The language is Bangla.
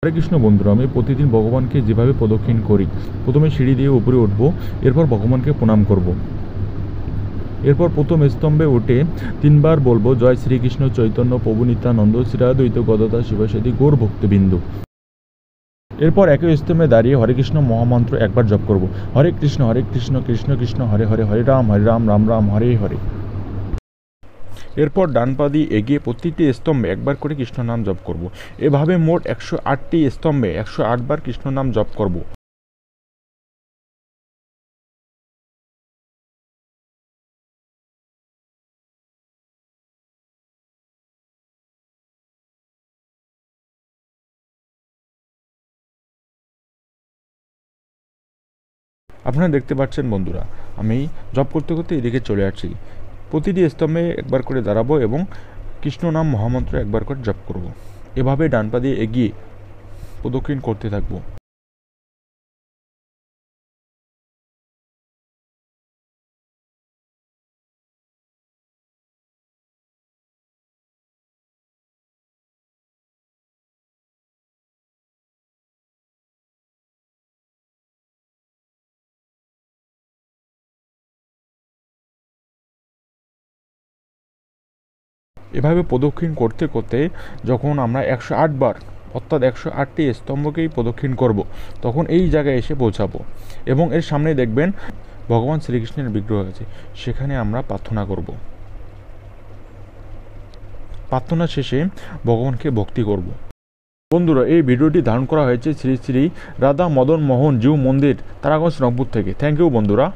হরে কৃষ্ণ বন্ধুরা, আমি প্রতিদিন ভগবানকে যেভাবে প্রদক্ষিণ করি, প্রথমে সিঁড়ি দিয়ে উপরে উঠবো, এরপর ভগবানকে প্রণাম করব। এরপর প্রথম স্তম্ভে উঠে 3বার বলবো, জয় শ্রীকৃষ্ণ চৈতন্য প্রভু নিত্যানন্দ শ্রীরাদ্বৈত গদাধর শিবাসাদি গৌর ভক্তবিন্দু। এরপর একই স্তম্ভে দাঁড়িয়ে হরে কৃষ্ণ মহামন্ত্র একবার জপ করব। হরে কৃষ্ণ কৃষ্ণ কৃষ্ণ হরে হরে, হরে রাম রাম রাম হরে হরে। এরপর ডান পা দিয়ে এগিয়ে প্রতিটি স্তম্ভে একবার করে কৃষ্ণ নাম জপ করব। এভাবে মোট 108টি স্তম্ভে 108 বার কৃষ্ণ নাম জপ করব। আপনারা দেখতে পাচ্ছেন বন্ধুরা, আমি জপ করতে করতে এদিকে চলে আসছি। প্রতিটি স্তম্ভে একবার করে দাঁড়াবো এবং কৃষ্ণ নাম মহামন্ত্র একবার করে জপ করব। এভাবে ডান পা দিয়ে এগিয়ে প্রদক্ষিণ করতে থাকবো। এভাবে প্রদক্ষিণ করতে করতে যখন আমরা 108 বার অর্থাৎ 108টি স্তম্ভকেই প্রদক্ষিণ করব, তখন এই জায়গায় এসে পৌঁছাবো এবং এর সামনে দেখবেন ভগবান শ্রীকৃষ্ণের বিগ্রহ আছে। সেখানে আমরা প্রার্থনা করব। প্রার্থনা শেষে ভগবানকে ভক্তি করব। বন্ধুরা, এই ভিডিওটি ধারণ করা হয়েছে শ্রী শ্রী রাধা মদন মোহন জিউ মন্দির, তারাগঞ্জ, রংপুর থেকে। থ্যাংক ইউ বন্ধুরা।